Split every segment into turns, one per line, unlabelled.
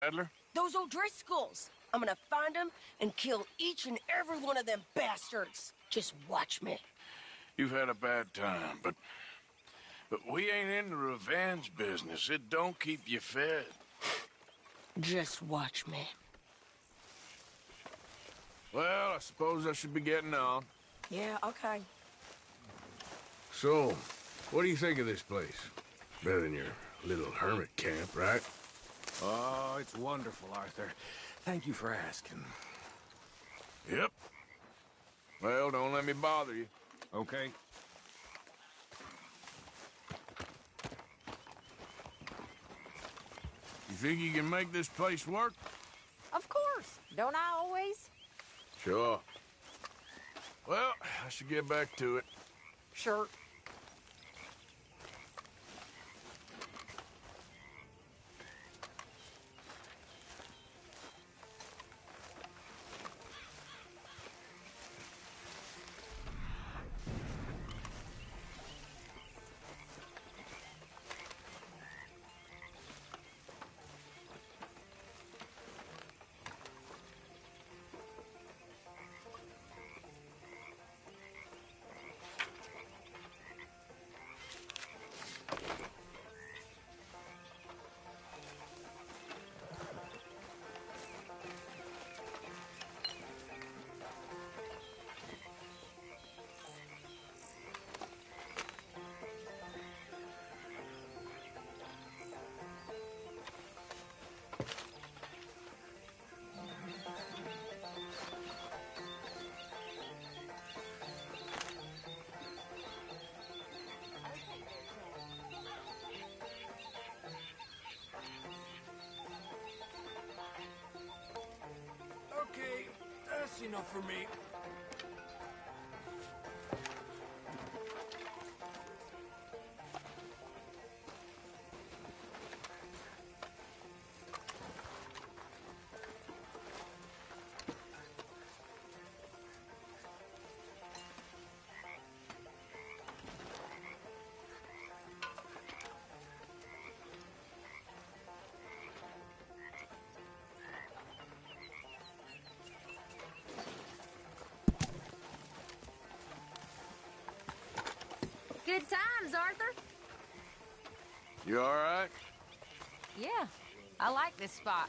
Adler?
Those O'Driscolls. I'm gonna find them and kill each and every one of them bastards. Just watch me.
You've had a bad time, but we ain't in the revenge business. It don't keep you fed.
Just watch me.
Well, I suppose I should be getting on.
Yeah, okay.
So, what do you think of this place? Better than your little hermit camp, right?
Oh, it's wonderful, Arthur. Thank you for asking.
Yep. Well, don't let me bother you.
Okay.
You think you can make this place work?
Of course. Don't I always?
Sure. Well, I should get back to it.
Sure.
Okay, that's enough for me.
Good times, Arthur.
You all right?
Yeah, I like this spot.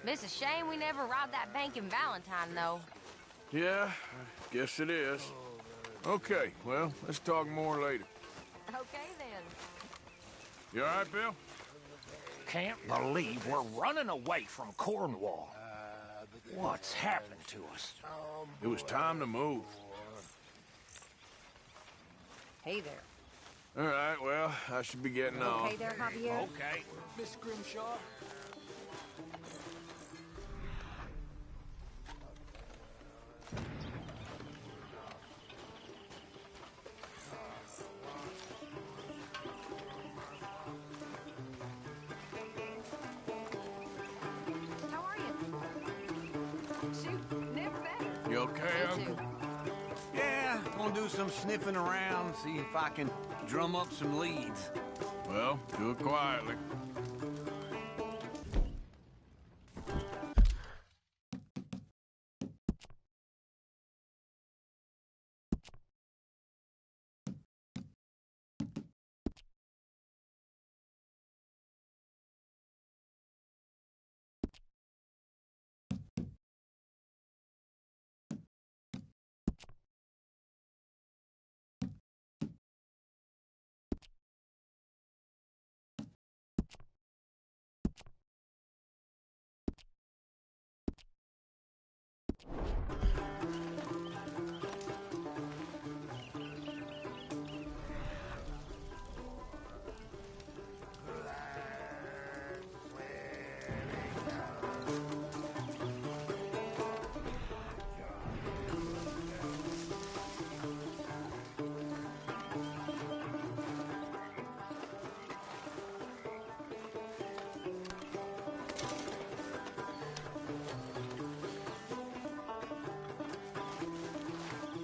It's a shame we never robbed that bank in Valentine, though.
Yeah, I guess it is. Okay, well, let's talk more later.
Okay, then.
You all right, Bill?
Can't believe we're running away from Cornwall. What's happened to us?
It was time to move.
Hey there.
All right, well, I should be getting on.
Okay there, Javier?
Okay.
Miss Grimshaw?
How are you? Shoot, never better.
You okay,
Me
Uncle?
too.
Yeah, gonna do some sniffing around, see if I can drum up some leads.
Well, do it quietly.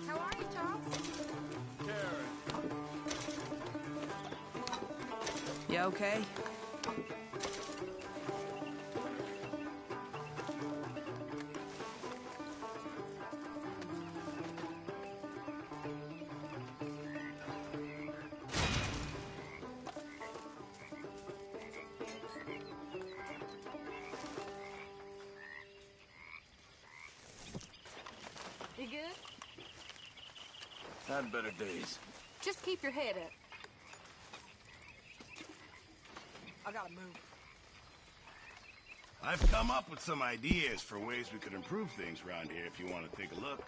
How are you, Charles?
You okay?
good?
Had better days.
Just keep your head up. I gotta move.
I've come up with some ideas for ways we could improve things around here if you want to take a look.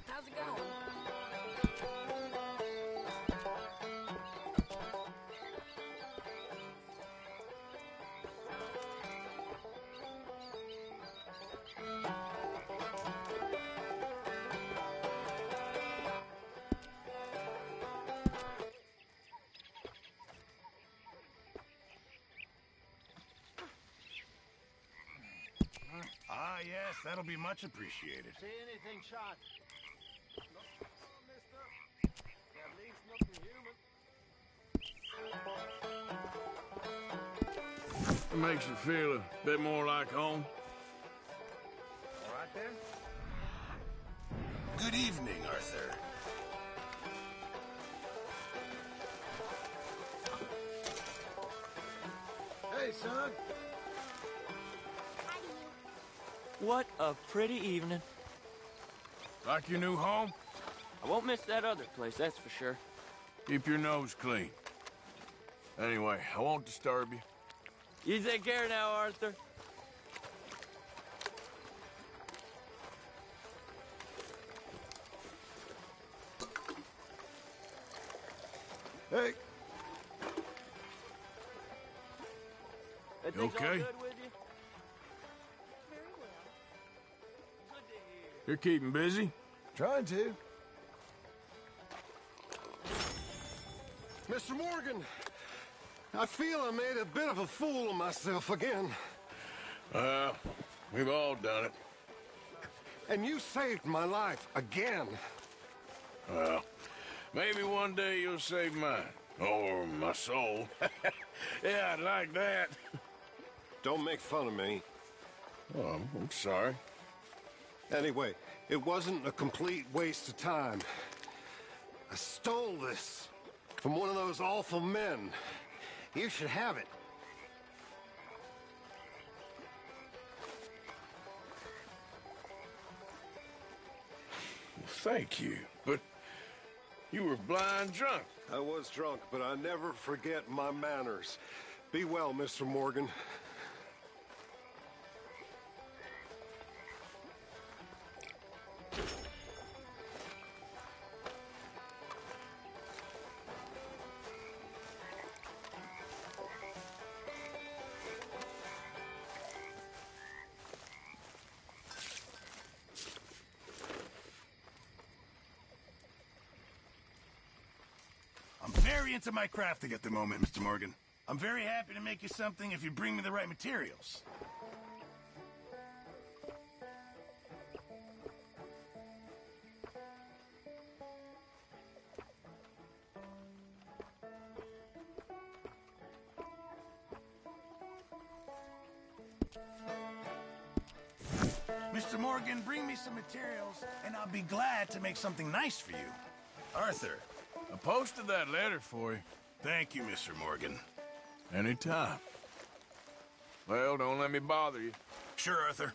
How's it going?
Ah, yes, that'll be much appreciated.
See anything shot? At least nothing human.
It makes you feel a bit more like home.
All right, then? Good evening, Arthur.
Hey, son.
What a pretty evening.
Like your new home?
I won't miss that other place, that's for sure.
Keep your nose clean. Anyway, I won't disturb you.
You take care now, Arthur.
Hey.
Are
You
things all
okay?
good with you?
You're keeping busy?
Trying to.
Mr. Morgan, I feel I made a bit of a fool of myself again.
We've all done it.
And you saved my life again.
Well, maybe one day you'll save mine. Or my soul. Yeah, I'd like that.
Don't make fun of me.
Oh, I'm sorry.
Anyway, it wasn't a complete waste of time. I stole this from one of those awful men. You should have it.
Thank you, but you were blind drunk.
I was drunk, but I never forget my manners. Be well, Mr. Morgan.
I'm very into my crafting at the moment, Mr. Morgan. I'm very happy to make you something if you bring me the right materials. Mr. Morgan, bring me some materials, and I'll be glad to make something nice for you. Arthur.
I posted that letter for you.
Thank you, Mr. Morgan.
Anytime. Well, don't let me bother you.
Sure, Arthur.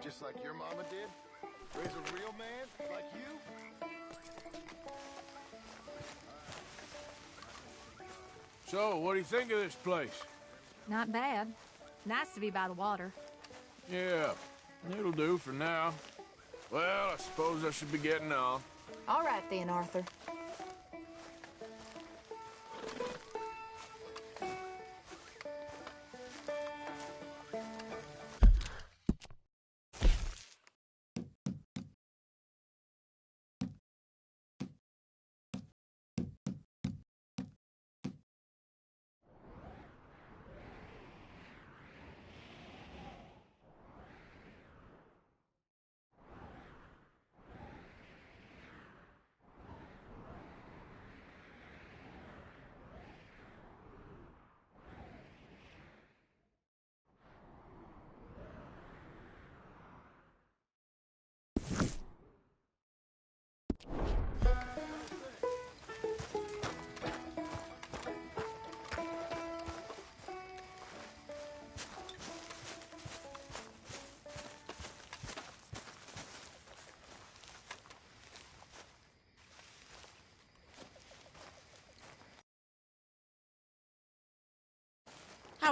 Just like your mama did? Raise a real man like you?
So, what do you think of this place?
Not bad. Nice to be by the water.
Yeah, it'll do for now. Well, I suppose I should be getting off.
All right then, Arthur.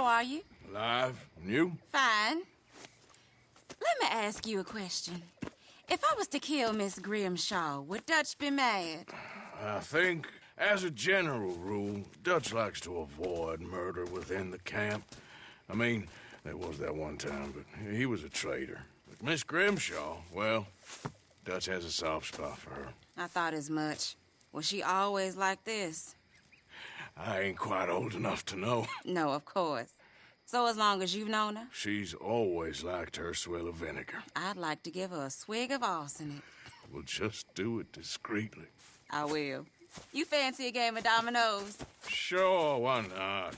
How are you?
Alive? And you?
Fine. Let me ask you a question. If I was to kill Miss Grimshaw, would Dutch be mad?
I think, as a general rule, Dutch likes to avoid murder within the camp. I mean, there was that one time, but he was a traitor. But Miss Grimshaw, well, Dutch has a soft spot for her.
I thought as much. Was she always like this?
I ain't quite old enough to know.
No, of course. So as long as you've known her?
She's always liked her swill of vinegar.
I'd like to give her a swig of arsenic.
We'll just do it discreetly.
I will. You fancy a game of dominoes?
Sure, why not?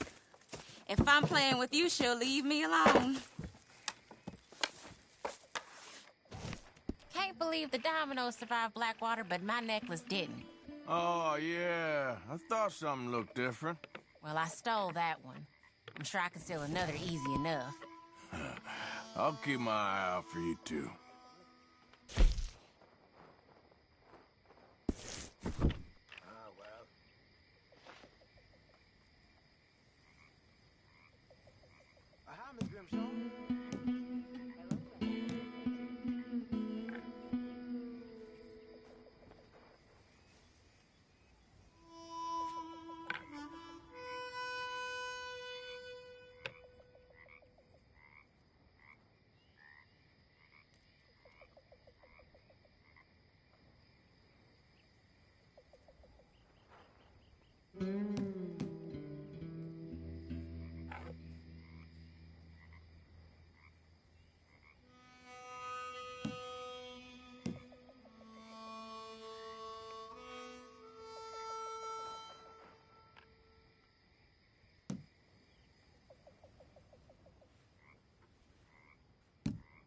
If I'm playing with you, she'll leave me alone.
Can't believe the dominoes survived Blackwater, but my necklace didn't.
Oh, yeah. I thought something looked different.
Well, I stole that one. I'm sure I can steal another easy enough.
I'll keep my eye out for you, too.
Hi, Miss Grimshaw.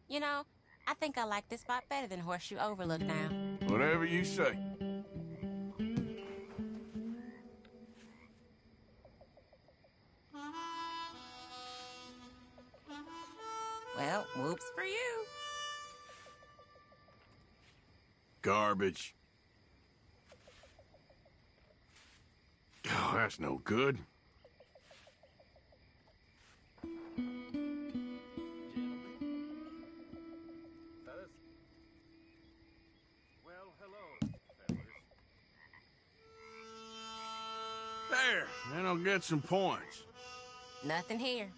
You know, I think I like this spot better than Horseshoe Overlook now.
Whatever you say.
Well, whoops for you.
Garbage. Oh, that's no good. There, then I'll get some points.
Nothing here.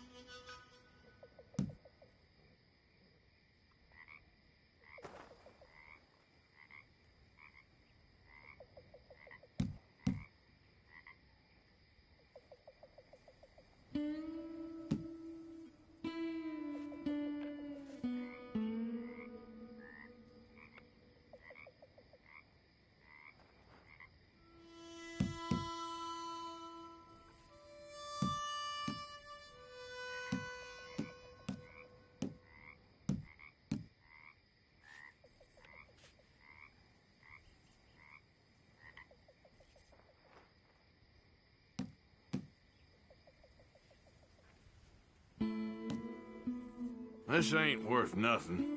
This ain't worth nothing.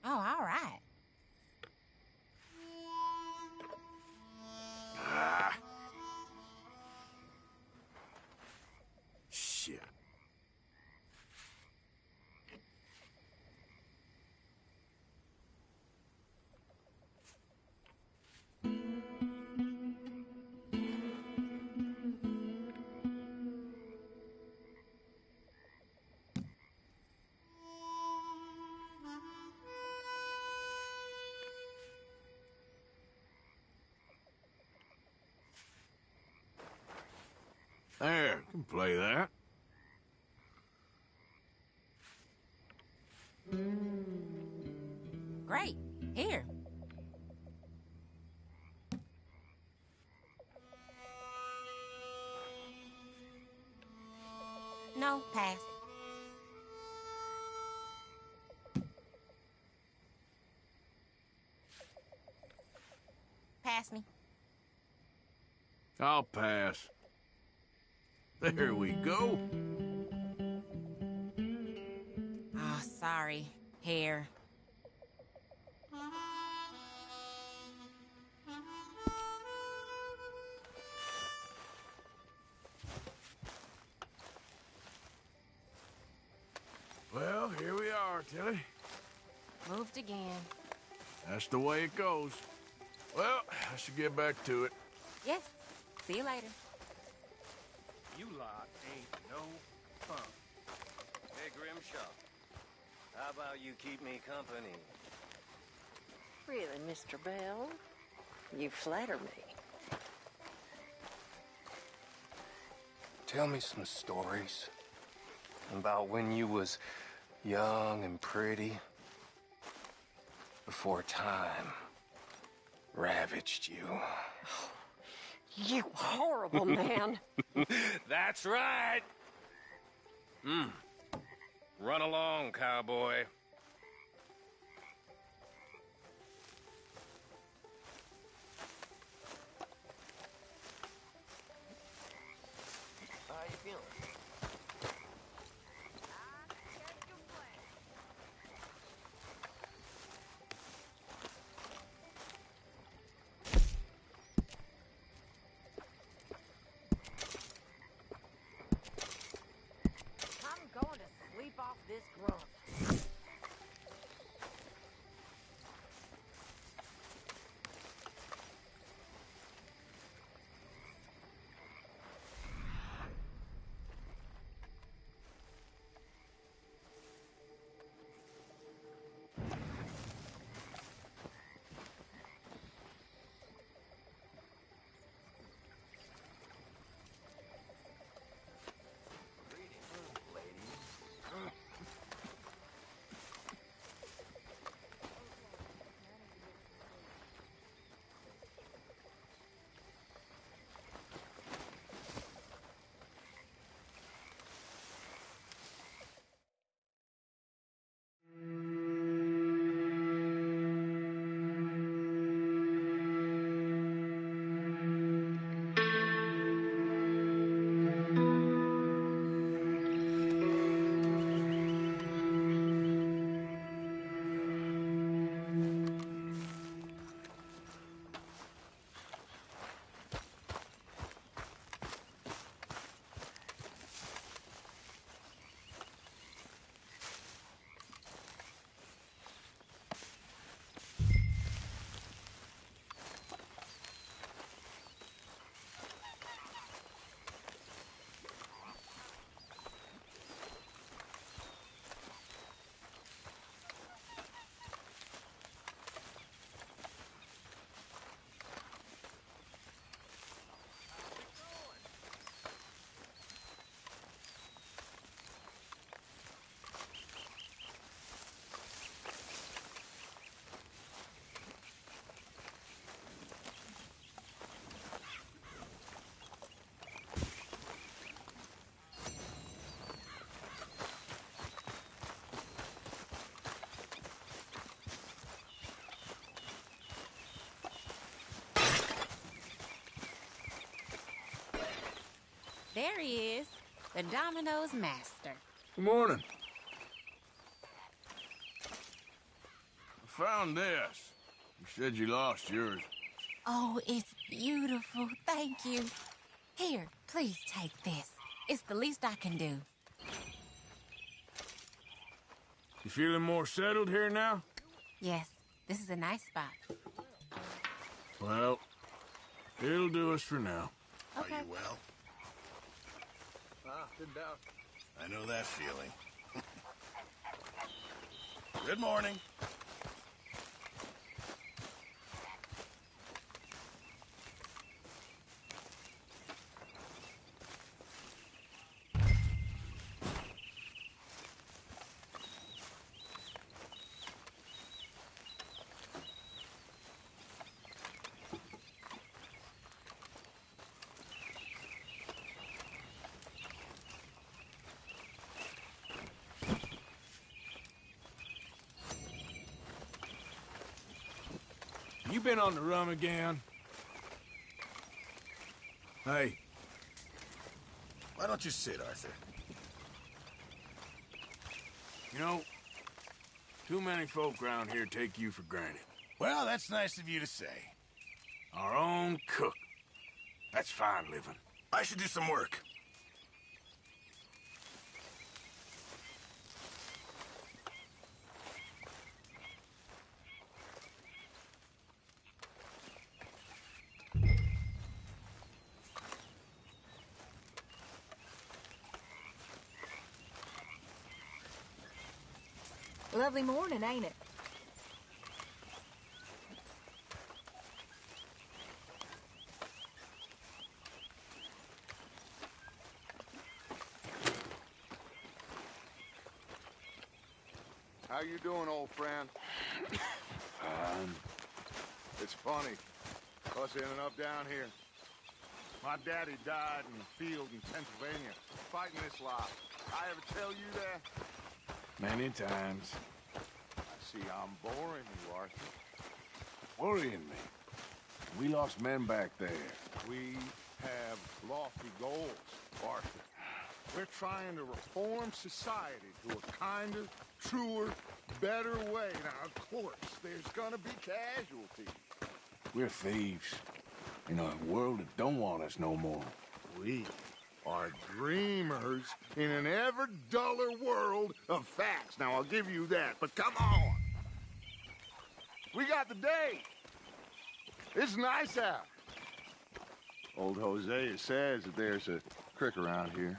Oh, all right.
Ah. Shit. There, can play that.
Great. Here.
pass me?
I'll pass. There we go.
Oh, sorry. Here.
Well, here we are, Tilly.
Moved again.
That's the way it goes. Well, I should get back to it.
Yes. See you later.
You lot ain't no fun.
Hey, Grimshaw. How about you keep me company?
Really, Mr. Bell? You flatter me.
Tell me some stories about when you was young and pretty before time ravaged you.
You horrible man.
That's right. Run along, cowboy.
How you feeling? I'm going to sleep off this grump.
There he is, the Domino's master.
Good morning. I found this. You said you lost yours.
Oh, it's beautiful. Thank you. Here, please take this. It's the least I can do.
You feeling more settled here now?
Yes, this is a nice spot.
Well, it'll do us for now.
Are you well?
Good doubt.
I know that feeling. Good morning.
You been on the rum again? Hey.
Why don't you sit, Arthur?
You know, too many folk around here take you for granted.
Well, that's nice of you to say.
Our own cook. That's fine living.
I should do some work.
Lovely morning, ain't it?
How you doing, old friend? It's funny, us ending up down here. My daddy died in the field in Pennsylvania, fighting this lot. I ever tell you that?
Many times.
I see I'm boring you, Arthur.
Worrying me. We lost men back there.
We have lofty goals, Arthur. We're trying to reform society to a kinder, truer, better way. Now, of course, there's gonna be casualties.
We're thieves. In a world that don't want us no more.
We are dreamers in an ever duller world of facts. Now, I'll give you that, but come on. We got the day. It's nice out. Old Hosea says that there's a creek around here.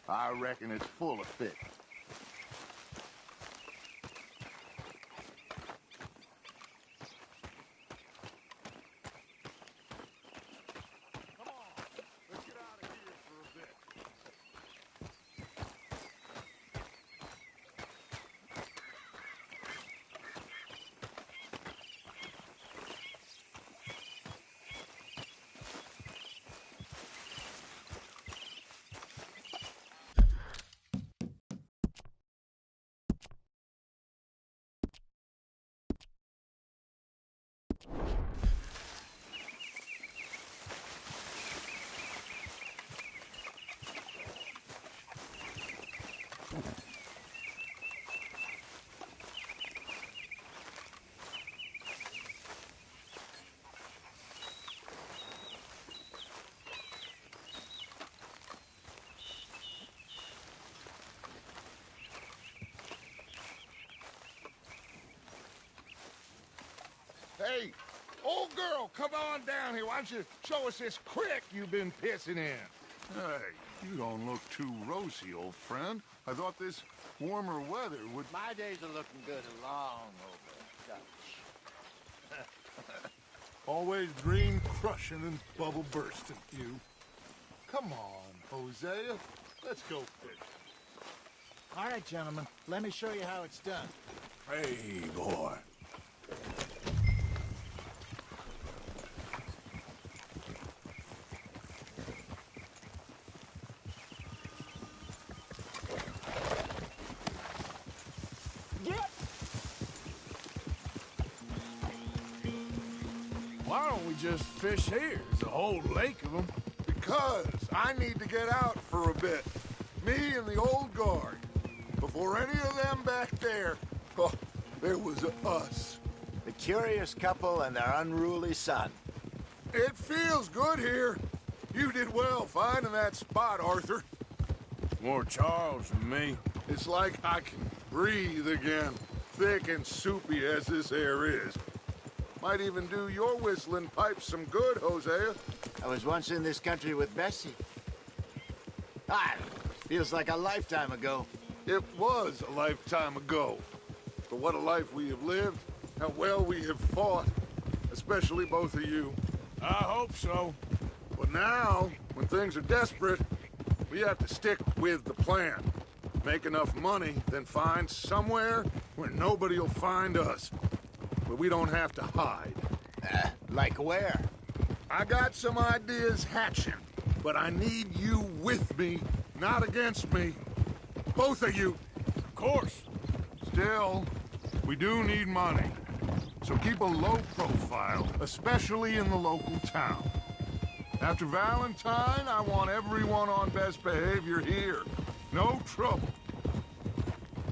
I reckon it's full of fish. Hey, old girl, come on down here. Why don't you show us this creek you've been pissing in? Hey, you don't look too rosy, old friend. I thought this warmer weather would...
My days are looking good along over Dutch.
Always dream crushing and bubble bursting, you. Come on, Hosea. Let's go fish.
All right, gentlemen. Let me show you how it's done.
Hey, boy. Why don't we just fish here? There's a whole lake of them.
Because I need to get out for a bit. Me and the old guard. Before any of them back there, oh, there was us.
The curious couple and their unruly son.
It feels good here. You did well finding that spot, Arthur.
More Charles than me.
It's like I can breathe again, thick and soupy as this air is. Might even do your whistling pipes some good, Hosea.
I was once in this country with Bessie. Feels like a lifetime ago.
It was a lifetime ago. But what a life we have lived, how well we have fought, especially both of you.
I hope so.
But now, when things are desperate, we have to stick with the plan. Make enough money, then find somewhere where nobody will find us. Where we don't have to hide.
Like where?
I got some ideas hatching, but I need you with me, not against me. Both of you.
Of course.
Still, we do need money. So keep a low profile, especially in the local town. After Valentine, I want everyone on best behavior here. No trouble.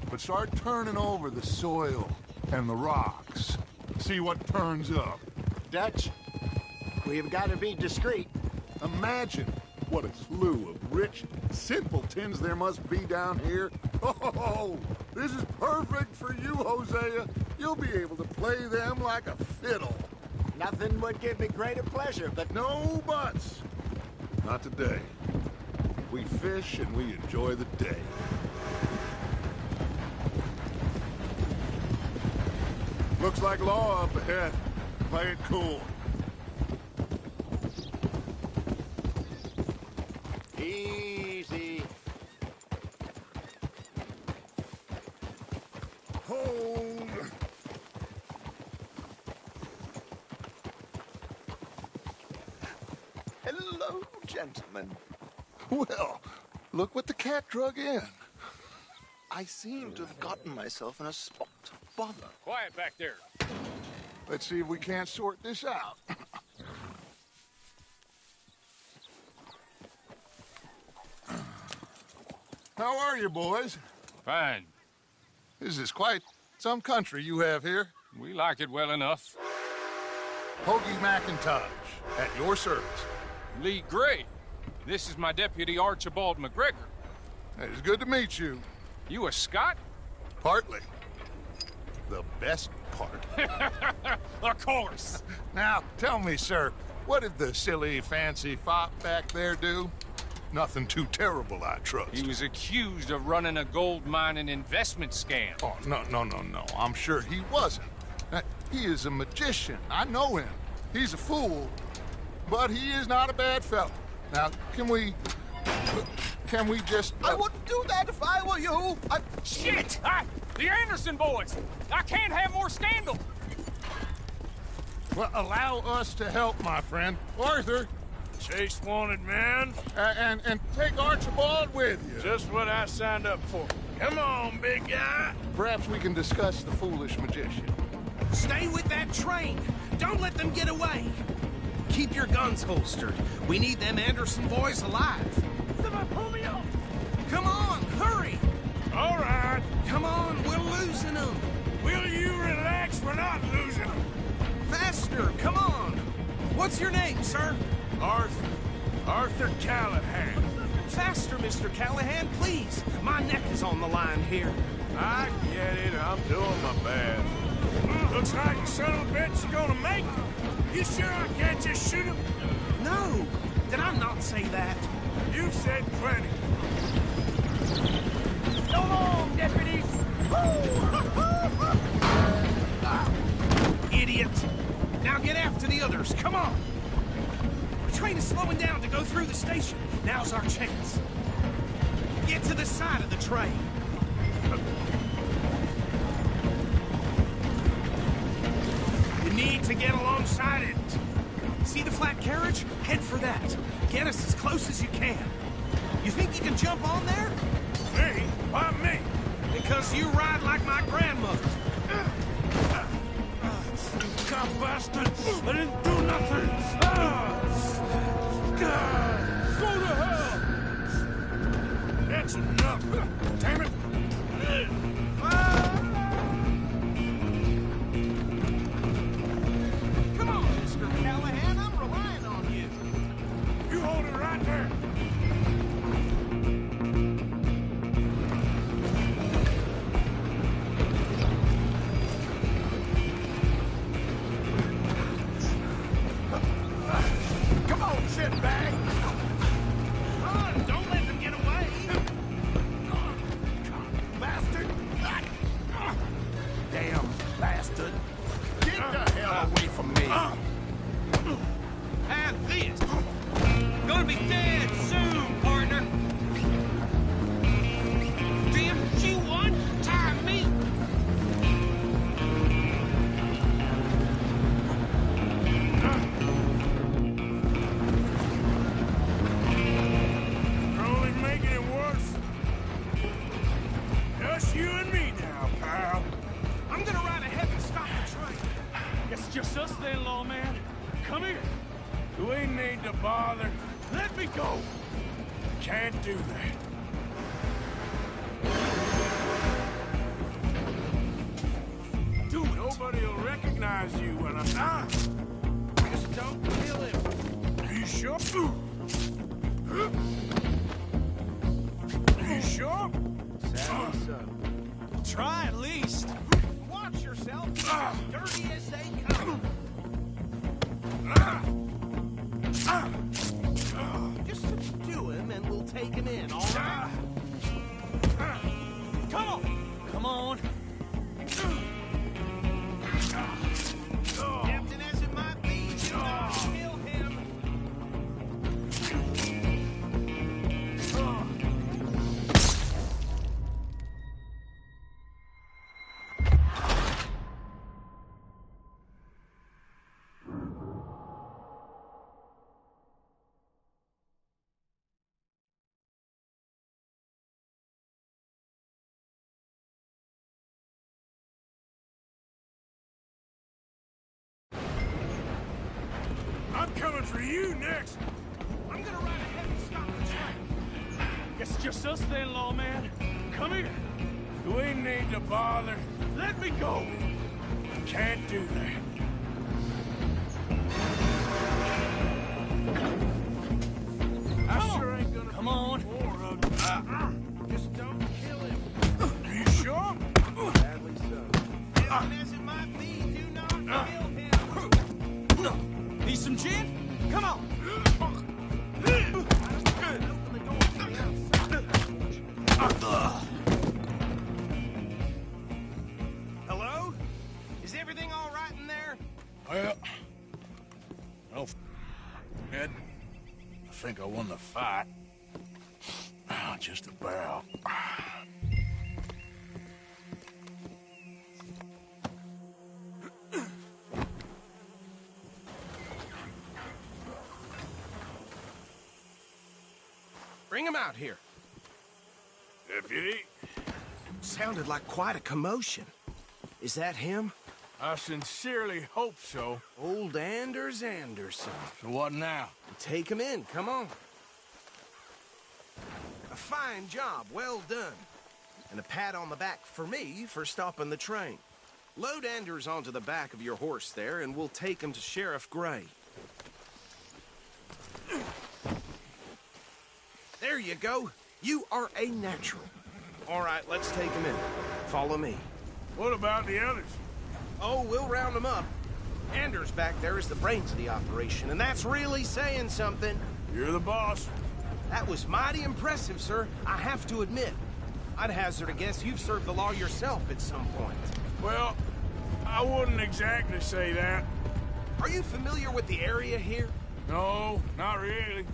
But start turning over the soil and the rocks. See what turns up.
Dutch, we've got to be discreet.
Imagine what a slew of rich simpletons there must be down here. Oh, this is perfect for you, Hosea. You'll be able to play them like a fiddle.
Nothing would give me greater pleasure, but...
No buts. Not today. We fish and we enjoy the day. Looks like law up ahead. Play it cool.
Easy.
Hold.
Hello, gentlemen.
Well, look what the cat drug in.
I seem to have gotten myself in a spot of bother.
Quiet back there.
Let's see if we can't sort this out. How are you, boys?
Fine.
This is quite some country you have here.
We like it well enough.
Hoagie McIntosh, at your service.
Lee Gray. This is my deputy, Archibald McGregor.
It's good to meet you.
You a Scot?
Partly. The best part.
Of course.
Now, tell me, sir, what did the silly, fancy fop back there do? Nothing too terrible, I trust.
He was accused of running a gold mining investment scam.
Oh, no. I'm sure he wasn't. He is a magician. I know him. He's a fool, but he is not a bad fellow. Now, can we just...
I wouldn't do that if I were you.
Shit! The Anderson boys! I can't have more scandal!
Well, allow us to help, my friend. Arthur!
Chase wanted man.
And take Archibald with you.
Just what I signed up for. Come on, big guy.
Perhaps we can discuss the foolish magician.
Stay with that train. Don't let them get away. Keep your guns holstered. We need them Anderson boys alive.
Someone pull me off!
Come on, hurry!
All right.
Come on, we're losing them.
Will you relax? We're not losing them.
Faster, come on. What's your name, sir?
Arthur Callahan.
Faster, Mr. Callahan, please. My neck is on the line here.
I get it. I'm doing my best. Looks like the son of a bitch is gonna make it. You sure I can't just shoot him?
No. Did I not say that?
You've said plenty.
So long, deputies!
Idiot! Now get after the others, come on! The train is slowing down to go through the station. Now's our chance. Get to the side of the train. You need to get alongside it. See the flat carriage? Head for that. Get us as close as you can. You think you can jump on there?
Me? Why me?
Because you ride like my grandmother.
God bastard! I didn't do nothing! Go to hell! That's enough! Damn it!
Come on, Mr. Callahan, I'm relying on you.
You hold it right there!
Come on, shitbag! Run! Don't let them get away! Bastard! Damn bastard! Get the hell away from me! Have this! Gonna be dead soon, partner! Didn't you one-time me?
You're only making it worse. Just you and me now, pal.
I'm gonna ride ahead and stop the train.
It's just us then, lawman. Come here.
We need to bother. Let me go! Can't do that. Dude, nobody will recognize you when I'm not. Just don't kill him. Are you sure? Are you sure?
Sadly so. Try at least. Watch yourself. As dirty as they come. Just subdue him and we'll take him in, all right? Come on! Come on! Captain, as it might be, do not kill him!
I'm coming for you next!
I'm gonna ride ahead and stop the train! Guess it's just us then, lawman. Come here!
We need to bother. Let me go! Can't do that. I sure ain't gonna...
Come on!
More of... Just don't kill him. Are you sure?
Sadly so. As it might be, do not kill him! Need some gin? Come on! Hello? Is everything all right in there?
Well... Ed, I think I won the fight. Just about.
Bring him out here.
Deputy?
Sounded like quite a commotion. Is that him?
I sincerely hope so.
Old Anders Anderson.
So what now?
Take him in, come on. A fine job, well done. And a pat on the back for me for stopping the train. Load Anders onto the back of your horse there, and we'll take him to Sheriff Gray. There you go. You are a natural. All right, let's take him in. Follow me.
What about the others?
Oh, we'll round them up. Anders back there is the brains of the operation, and that's really saying something.
You're the boss.
That was mighty impressive, sir. I have to admit. I'd hazard a guess you've served the law yourself at some point.
Well, I wouldn't exactly say that.
Are you familiar with the area here?
No, not really.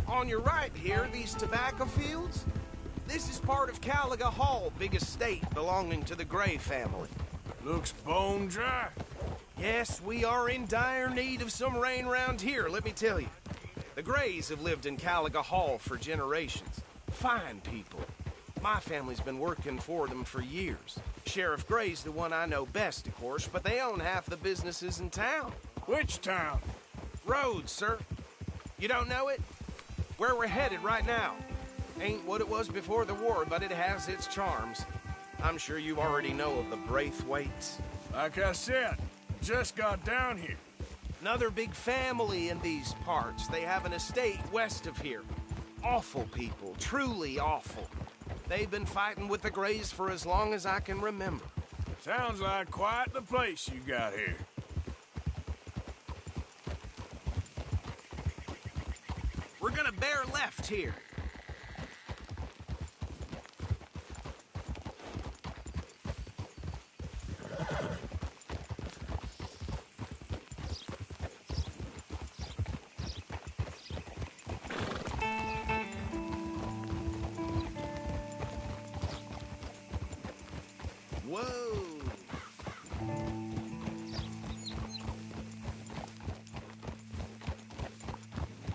On your right here, these tobacco fields? This is part of Caliga Hall, big estate belonging to the Gray family.
Looks bone dry.
Yes, we are in dire need of some rain round here, let me tell you. The Grays have lived in Caliga Hall for generations. Fine people. My family's been working for them for years. Sheriff Gray's the one I know best, of course, but they own half the businesses in town.
Which town?
Rhodes, sir. You don't know it? Where we're headed right now. Ain't what it was before the war, but it has its charms. I'm sure you already know of the Braithwaites.
Like I said, just got down here.
Another big family in these parts. They have an estate west of here. Awful people, truly awful. They've been fighting with the Grays for as long as I can remember.
Sounds like quite the place you got here.
We're gonna bear left here. Whoa!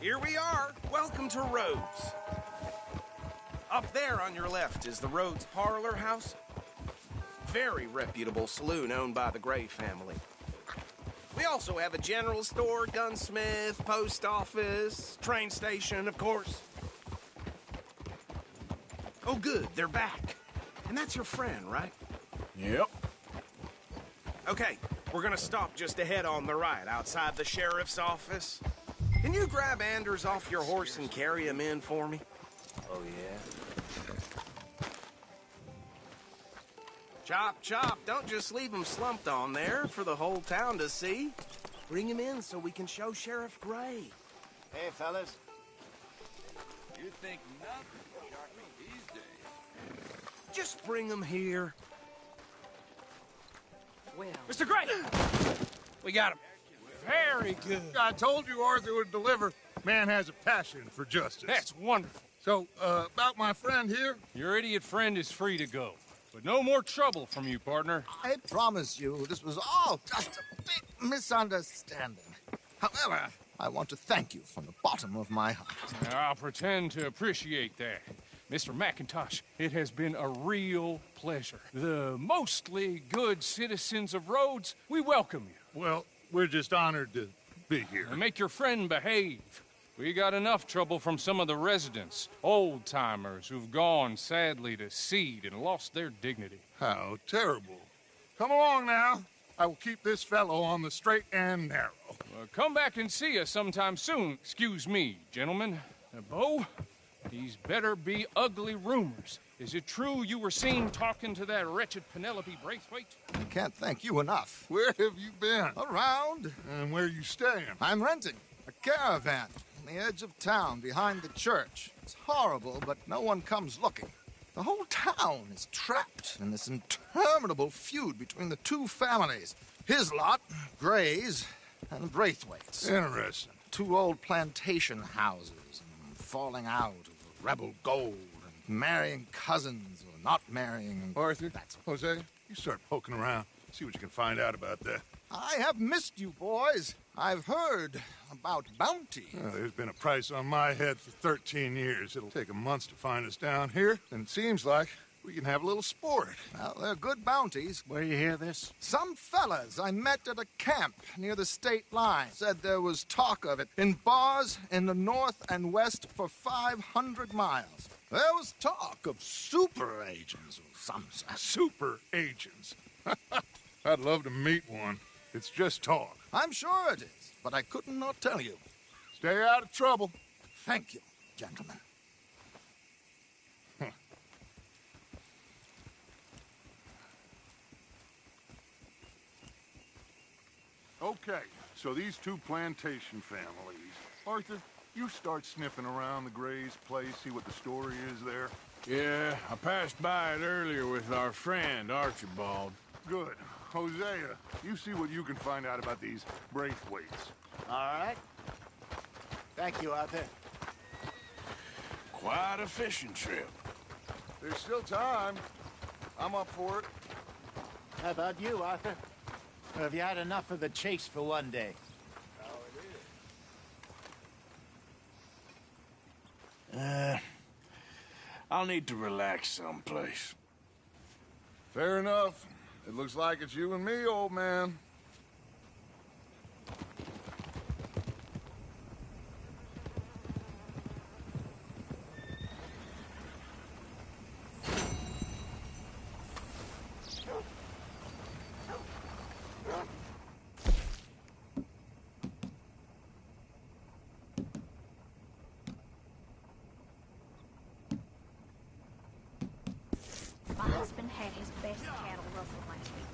Here we are. Welcome to Rhodes. Up there on your left is the Rhodes Parlor House. Very reputable saloon owned by the Gray family. We also have a general store, gunsmith, post office, train station, of course. Oh, good, they're back. And that's your friend, right?
Yep.
Okay, we're gonna stop just ahead on the right, outside the sheriff's office. Can you grab Anders off your horse and carry him in for me?
Oh, yeah?
Chop, chop, don't just leave him slumped on there for the whole town to see. Bring him in so we can show Sheriff Gray.
Hey, fellas.
You think nothing will shock me these days.
Just bring him here.
Well,
Mr. Gray! We got him.
Very good. I told you Arthur would deliver. Man has a passion for justice.
That's wonderful.
So, about my friend here?
Your idiot friend is free to go. But no more trouble from you, partner.
I promise you, this was all just a big misunderstanding. However, I want to thank you from the bottom of my heart.
I'll pretend to appreciate that. Mr. McIntosh, it has been a real pleasure. The mostly good citizens of Rhodes, we welcome you.
Well, we're just honored to be here.
And make your friend behave. We got enough trouble from some of the residents, old-timers who've gone, sadly, to seed and lost their dignity.
How terrible. Come along now. I will keep this fellow on the straight and narrow.
Come back and see us sometime soon. Excuse me, gentlemen. Bo, these better be ugly rumors. Is it true you were seen talking to that wretched Penelope Braithwaite?
I can't thank you enough.
Where have you been?
Around.
And where are you staying?
I'm renting a caravan on the edge of town behind the church. It's horrible, but no one comes looking. The whole town is trapped in this interminable feud between the two families. His lot, Gray's, and Braithwaite's.
Interesting.
Two old plantation houses, and falling out over rebel gold, and marrying cousins or not marrying. And
Arthur, Jose, you start poking around. See what you can find out about that.
I have missed you, boys. I've heard about bounty.
Well, there's been a price on my head for 13 years. It'll take 'em months to find us down here, and it seems like we can have a little sport.
Well, they're good bounties.
Where you hear this?
Some fellas I met at a camp near the state line said there was talk of it in bars in the north and west for 500 miles. There was talk of super agents or some such.
Super agents. I'd love to meet one. It's just talk.
I'm sure it is, but I couldn't not tell you.
Stay out of trouble.
Thank you, gentlemen.
Okay, so these two plantation families. Arthur, you start sniffing around the Gray's place, see what the story is there.
Yeah, I passed by it earlier with our friend, Archibald.
Good. Hosea, you see what you can find out about these Braithwaites.
All right. Thank you, Arthur.
Quite a fishing trip.
There's still time. I'm up for it.
How about you, Arthur? Or have you had enough of the chase for one day?
I'll need to relax someplace.
Fair enough. It looks like it's you and me, old man.
My husband had his best cattle ruffled last week.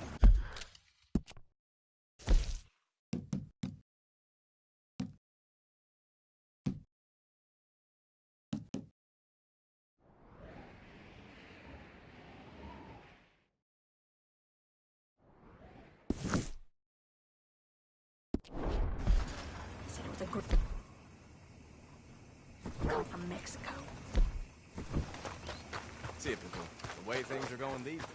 Said it was a good come from Mexico.
Typical. The way things are going these days.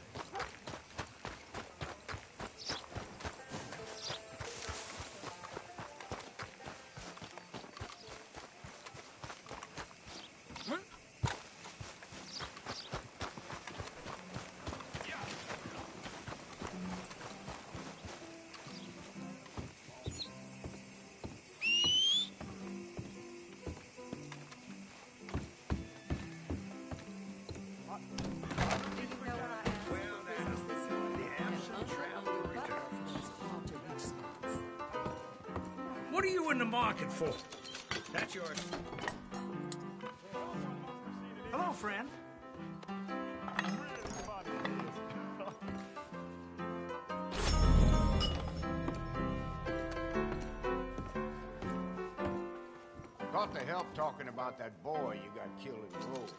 What are you in the market for? That's yours.
Hello, friend.
Got the help talking about that boy you got killed in the road.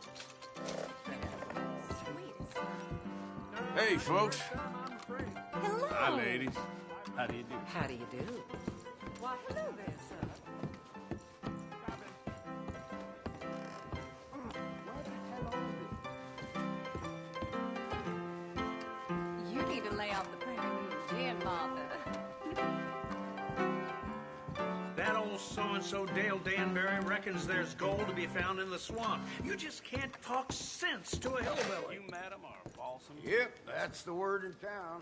Hey, folks.
Hello.
Hi, ladies.
How do you do?
How do you do? Why, hello there, sir.
You need to lay off the premium gin, Martha.
That old so-and-so Dale Danbury reckons there's gold to be found in the swamp. You just can't talk sense to a hillbilly.
You, madam, are balsam.
Yep, that's the word in town.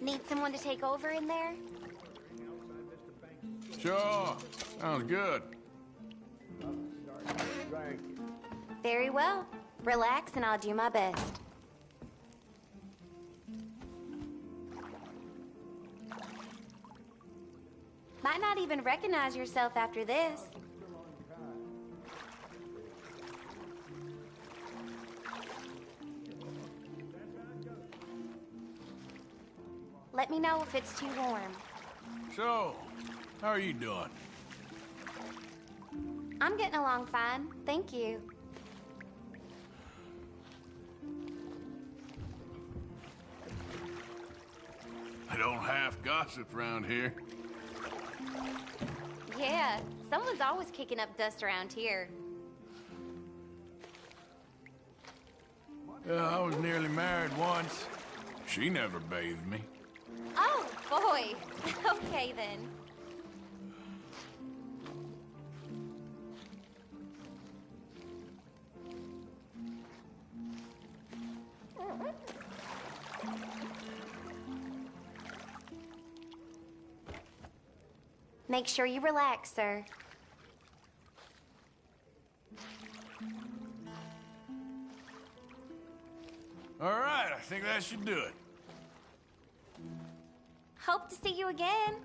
Need someone to take over in there?
Sure. Sounds good.
Very well. Relax and I'll do my best. Might not even recognize yourself after this. Let me know if it's too warm.
So, how are you doing?
I'm getting along fine, thank you.
I don't half gossip around here.
Yeah, someone's always kicking up dust around here.
Yeah, I was nearly married once. She never bathed me.
Oh, boy. Okay, then. Make sure you relax, sir.
All right, I think that should do it.
Hope to see you again.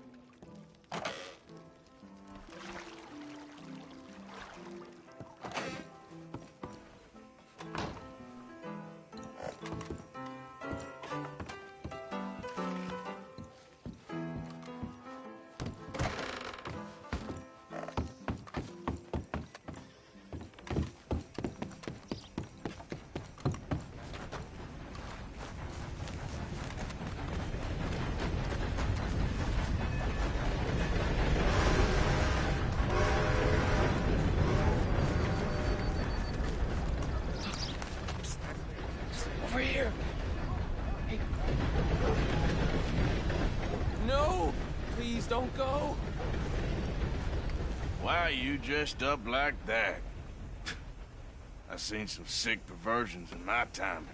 Over here. Hey. No! Please don't go.
Why are you dressed up like that? I've seen some sick perversions in my time.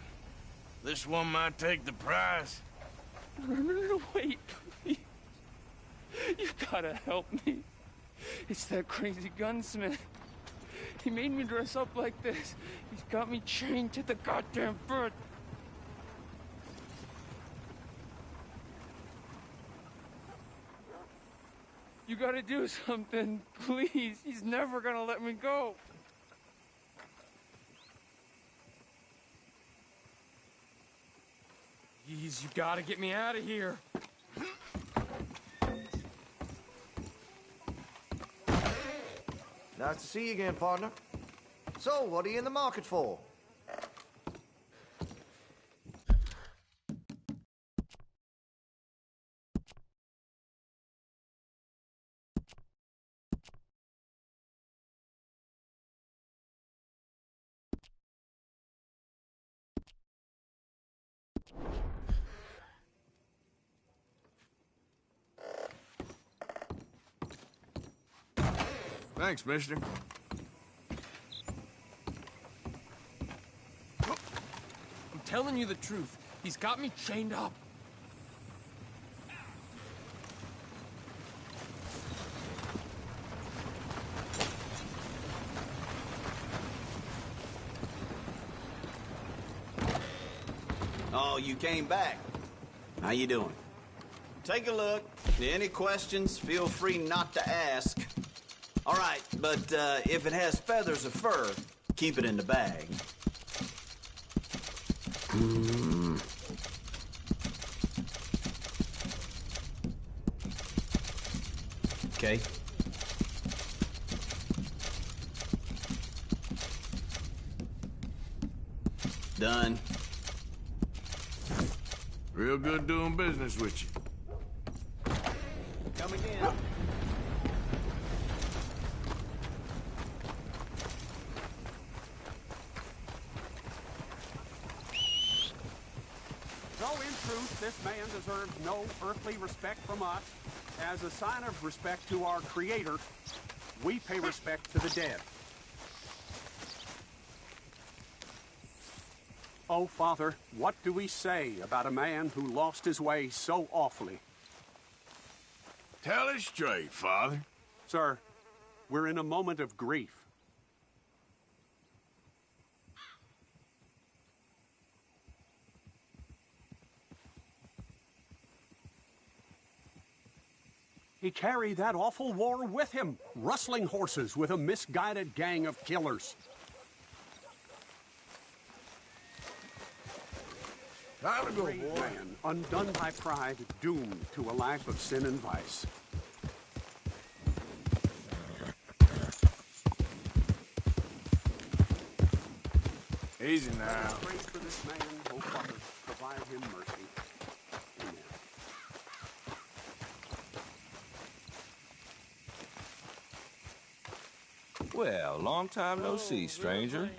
This one might take the prize.
No, wait, please. You gotta help me. It's that crazy gunsmith. He made me dress up like this. He's got me chained to the goddamn bed. You gotta do something, please. He's never gonna let me go. Please, you gotta get me out of here.
Nice to see you again, partner. So, what are you in the market for?
Thanks, mister.
I'm telling you the truth. He's got me chained up.
Oh, you came back. How you doing? Take a look. Any questions, feel free not to ask. All right, but if it has feathers or fur, keep it in the bag. Okay. Done.
Real good doing business with you.
Come again.
So, in truth, this man deserves no earthly respect from us. As a sign of respect to our Creator, we pay respect to the dead. Oh, Father, what do we say about a man who lost his way so awfully?
Tell it straight, Father.
Sir, we're in a moment of grief. He carried that awful war with him, rustling horses with a misguided gang of killers.
Time to go,
Brave
boy.
man, undone by pride, doomed to a life of sin and vice.
Easy now.
Pray for this man, oh Father, provide him mercy. Amen.
Well, long time no see, stranger.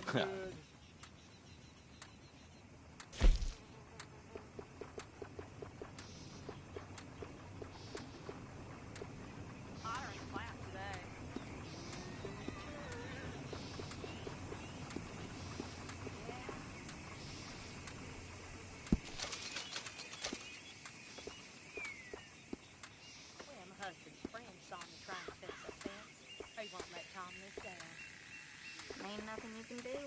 Ain't nothing you can do.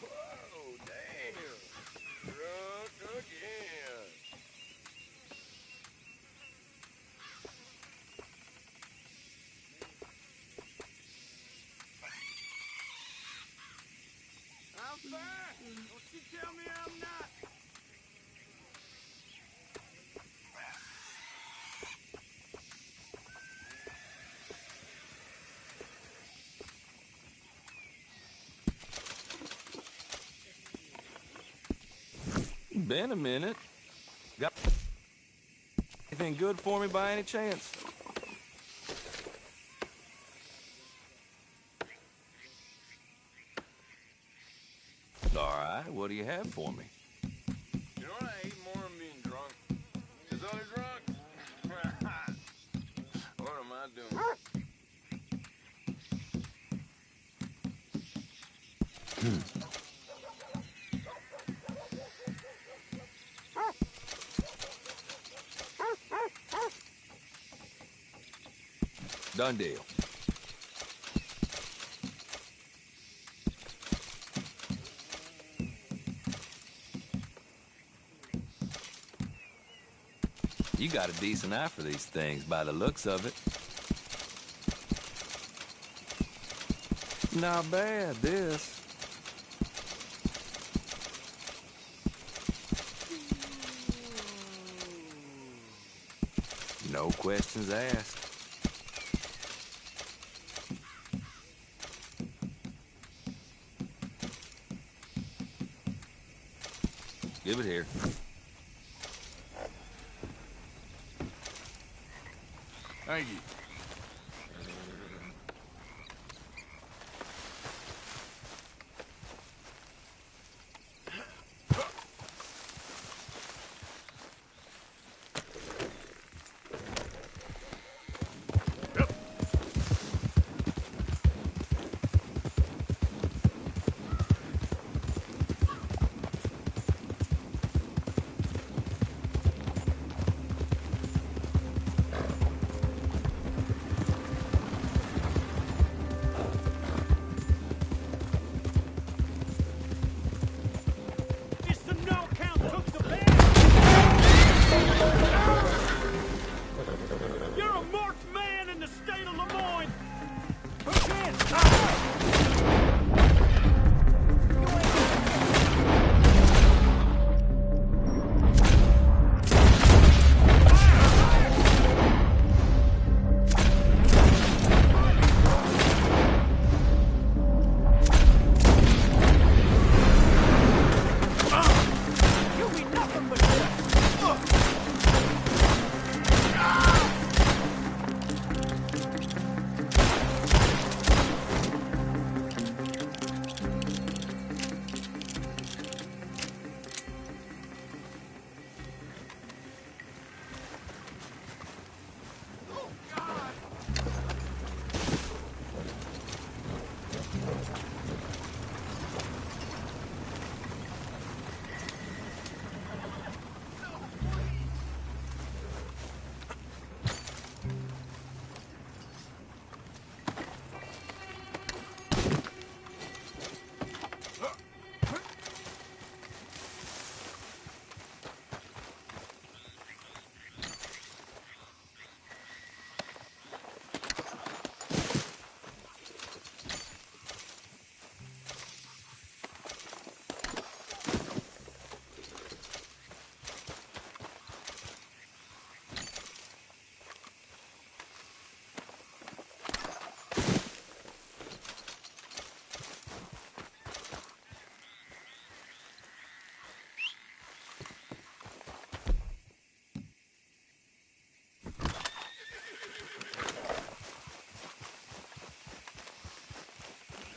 Whoa, damn. Drunk again.
I'm fine. Don't you tell me I'm not.
Been a minute. Got anything good for me by any chance? All right, what do you have for me?
You know what I hate more than being drunk? Is other drunk? What am I doing?
Done deal. You got a decent eye for these things by the looks of it. Not bad, this. No questions asked. Give it here.
Thank you.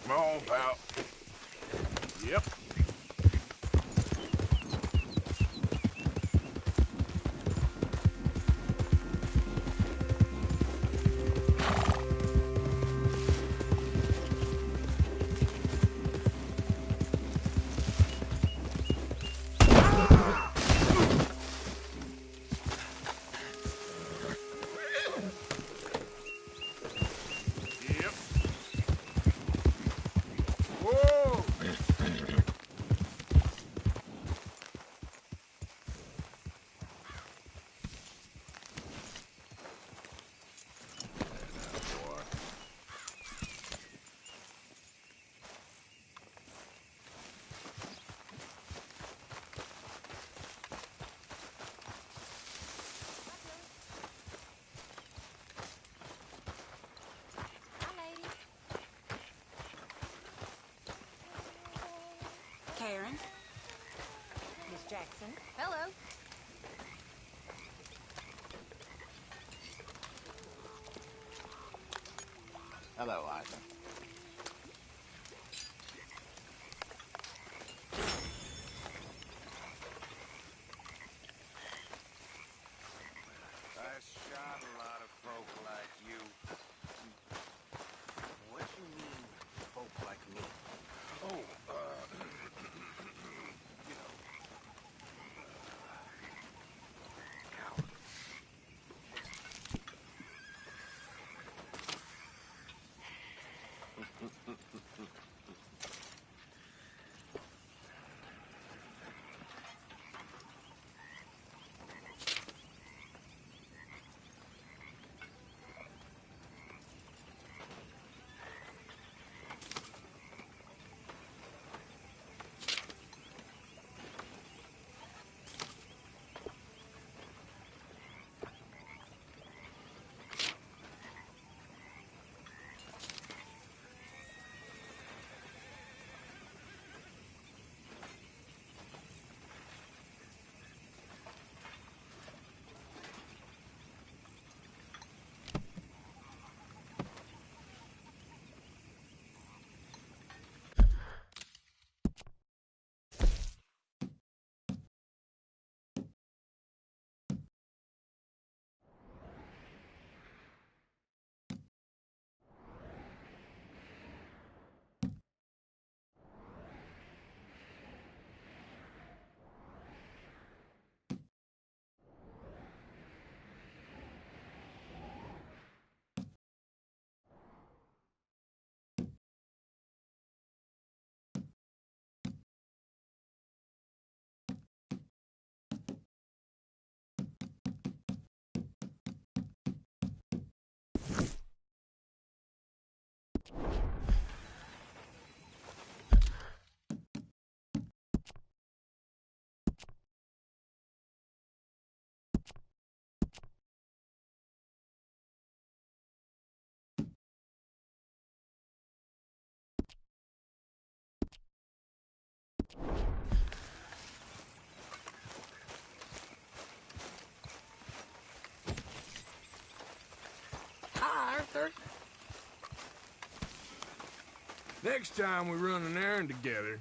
Come on, pal. Yep.
Karen. Miss Jackson.
Hello.
Hello, Arthur.
I shot a lot of folk like you.
What do you mean, folk like me?
Oh,
you know,
Hi, Arthur.
Next time we run an errand together,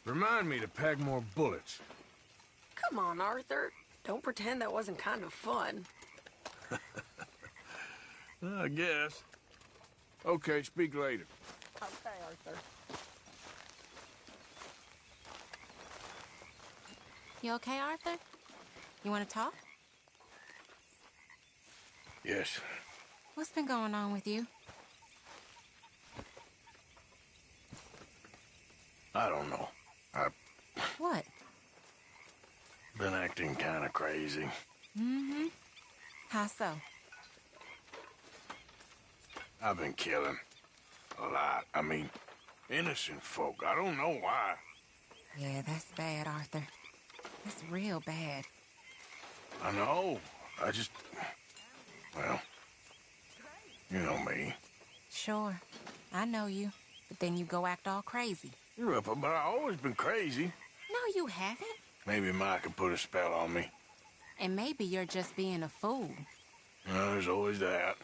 remind me to pack more bullets.
Come on, Arthur. Don't pretend that wasn't kind of fun.
I guess. Okay, speak later.
Okay, Arthur.
You okay, Arthur? You want to talk?
Yes.
What's been going on with you?
I don't know. I've
What?
been acting kind of crazy.
Mm-hmm. How so?
I've been killing. A lot. I mean, innocent folk. I don't know why.
Yeah, that's bad, Arthur. That's real bad.
I know. I just... Well, you know me.
Sure. I know you. But then you go act all crazy.
You're up, but I've always been crazy.
No, you haven't.
Maybe Ma can put a spell on me.
And maybe you're just being a fool.
There's always that.